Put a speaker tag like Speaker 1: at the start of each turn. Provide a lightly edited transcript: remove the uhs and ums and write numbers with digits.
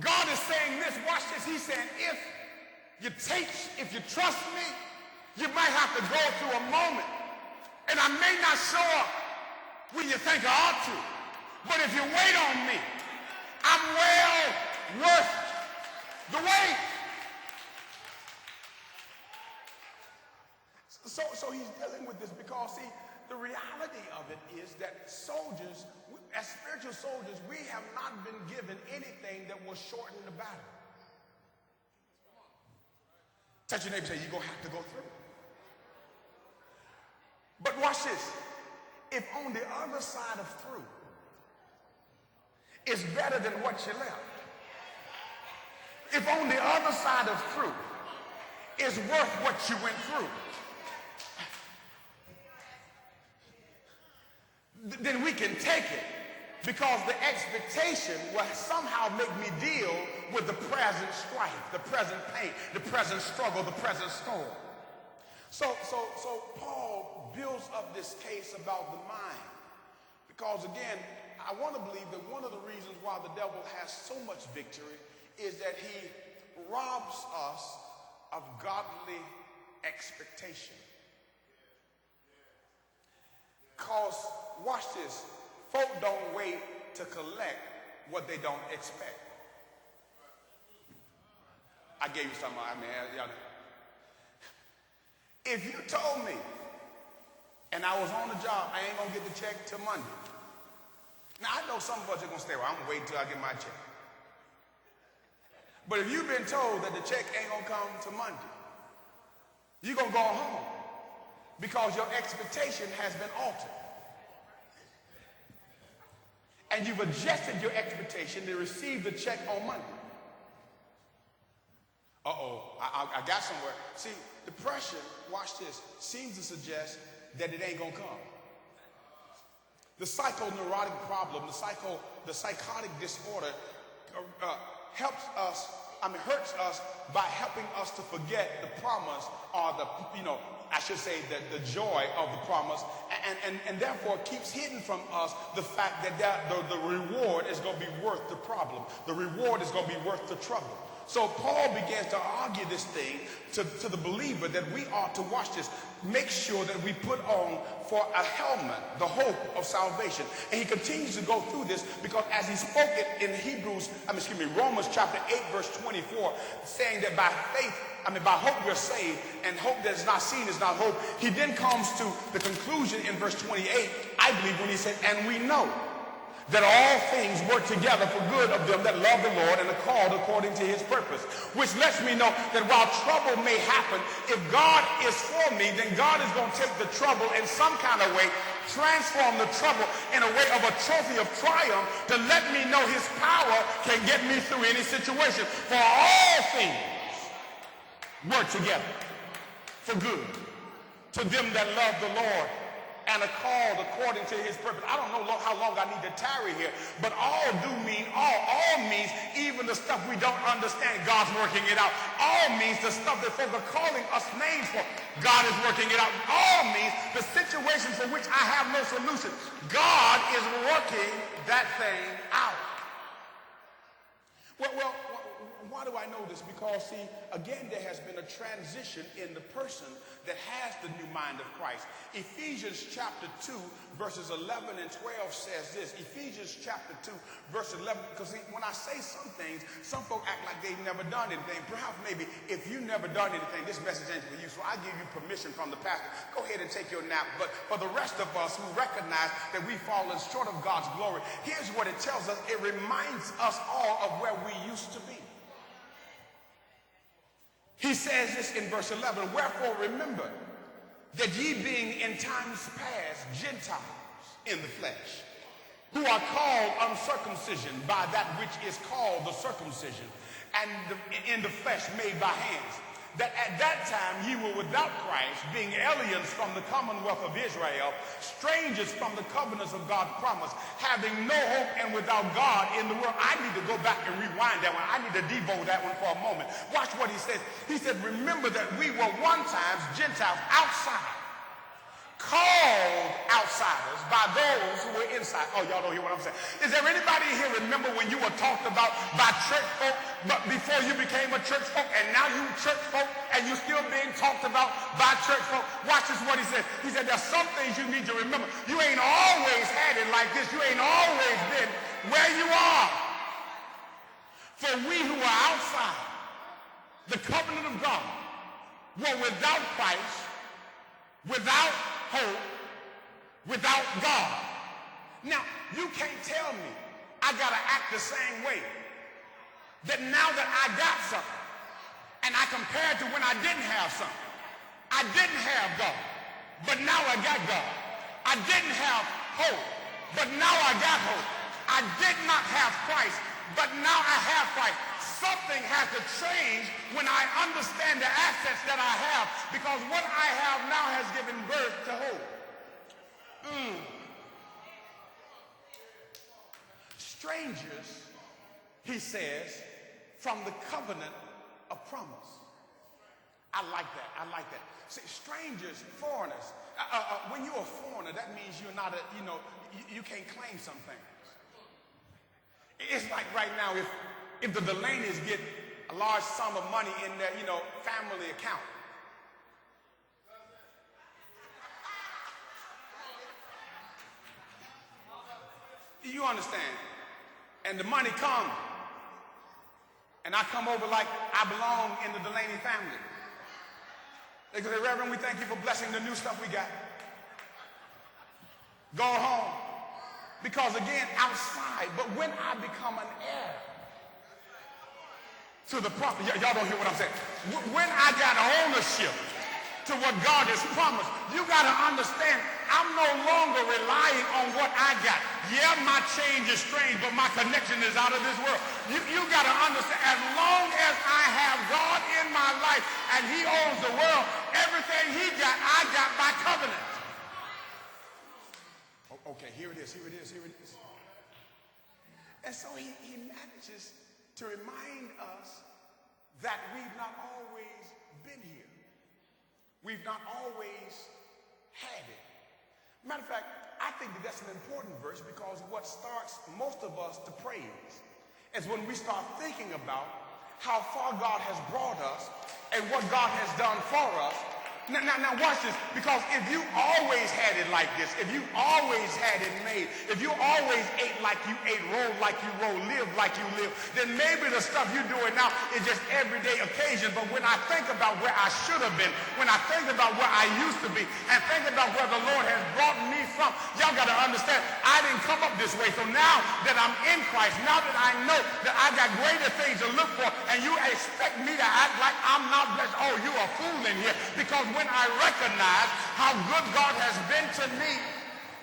Speaker 1: God is saying this, watch this. He's saying, if you trust me, you might have to go through a moment. And I may not show up when you think I ought to. But if you wait on me, I'm well worth the wait. So he's dealing with this because, see, the reality of it is that soldiers, as spiritual soldiers, we have not been given anything that will shorten the battle. Touch your neighbor and say, you're going to have to go through. But watch this. If on the other side of through is better than what you left, if on the other side of through is worth what you went through, then we can take it, because the expectation will somehow make me deal with the present strife, the present pain, the present struggle, the present storm. So Paul builds up this case about the mind, because again, I want to believe that one of the reasons why the devil has so much victory is that he robs us of godly expectation. Because, watch this, folk don't wait to collect what they don't expect. I gave you something, if you told me, and I was on the job, I ain't gonna get the check till Monday. Now, I know some of us are gonna stay, well, I'm gonna wait until I get my check. But if you've been told that the check ain't gonna come till Monday, you're gonna go home because your expectation has been altered. And you've adjusted your expectation to receive the check on Monday. I got somewhere. See, depression, watch this, seems to suggest that it ain't gonna come. The psychoneurotic problem, the psychotic disorder hurts us by helping us to forget the promise, or the joy of the promise, and therefore keeps hidden from us the fact that the reward is going to be worth the problem. The reward is going to be worth the trouble. So Paul begins to argue this thing to the believer that we ought to, watch this, make sure that we put on for a helmet the hope of salvation. And he continues to go through this because as he spoke it in Romans chapter 8 verse 24, saying that by hope we're saved, and hope that is not seen is not hope. He then comes to the conclusion in verse 28, I believe, when he said, and we know that all things work together for good of them that love the Lord and are called according to his purpose. Which lets me know that while trouble may happen, if God is for me, then God is going to take the trouble in some kind of way, transform the trouble in a way of a trophy of triumph to let me know his power can get me through any situation. For all things work together for good to them that love the Lord and are called according to his purpose. I don't know how long I need to tarry here, but all do mean all. All means even the stuff we don't understand, God's working it out. All means the stuff that folk are calling us names for, God is working it out. All means the situations for which I have no solution, God is working that thing out. Well, why do I know this? Because, see, again, there has been a transition in the person that has the new mind of Christ. Ephesians chapter 2, verses 11 and 12 says this. Ephesians chapter 2, verse 11, because when I say some things, some folk act like they've never done anything. Perhaps maybe if you've never done anything, this message ain't for you, so I give you permission from the pastor. Go ahead and take your nap. But for the rest of us who recognize that we've fallen short of God's glory, here's what it tells us. It reminds us all of where we used to be. He says this in verse 11, wherefore remember that ye being in times past Gentiles in the flesh, who are called uncircumcision by that which is called the circumcision, and in the flesh made by hands, that at that time ye were without Christ, being aliens from the commonwealth of Israel, strangers from the covenants of God's promise, having no hope and without God in the world. I need to go back and rewind that one. I need to devo that one for a moment. Watch what he says. He said, remember that we were one time Gentiles, outside, called outsiders by those who were inside. Oh, y'all don't hear what I'm saying. Is there anybody here remember when you were talked about by church folk church folk, watch this what he said. He said, there's some things you need to remember. You ain't always had it like this. You ain't always been where you are. For we who are outside the covenant of God were without Christ, without hope, without God. Now, you can't tell me I got to act the same way. That now that I got something, and I compared to when I didn't have something. I didn't have God, but now I got God. I didn't have hope, but now I got hope. I did not have Christ, but now I have Christ. Something has to change when I understand the assets that I have, because what I have now has given birth to hope. Strangers, he says, from the covenant of promise. I like that. I like that. See, strangers, foreigners. When you're a foreigner, that means you're not a, you can't claim some things. It's like right now, if the Delaney's get a large sum of money in their, family account. You understand? And the money comes. And I come over like I belong in the Delaney family. They say, Reverend, we thank you for blessing the new stuff we got. Go home. Because again, outside, but when I become an heir to the prophet, y'all don't hear what I'm saying. When I got ownership to what God has promised, you got to understand, I'm no longer relying on what I got. Yeah, my change is strange, but my connection is out of this world. You got to understand, as long as I have God in my life and he owns the world, everything he got, I got by covenant. Okay, here it is. And so he manages to remind us that we've not always been here. We've not always had it. Matter of fact, I think that that's an important verse, because what starts most of us to praise is when we start thinking about how far God has brought us and what God has done for us. Now watch this, because if you always had it like this, if you always had it made, if you always ate like you ate, rolled like you rolled, lived like you lived, then maybe the stuff you're doing now is just everyday occasion. But when I think about where I should have been, when I think about where I used to be, and think about where the Lord has brought me from, y'all got to understand, I didn't come up this way. So now that I'm in Christ, now that I know that I got greater things to look for, and you expect me to act like I'm not blessed, oh, you a fool in here. Because when I recognize how good God has been to me,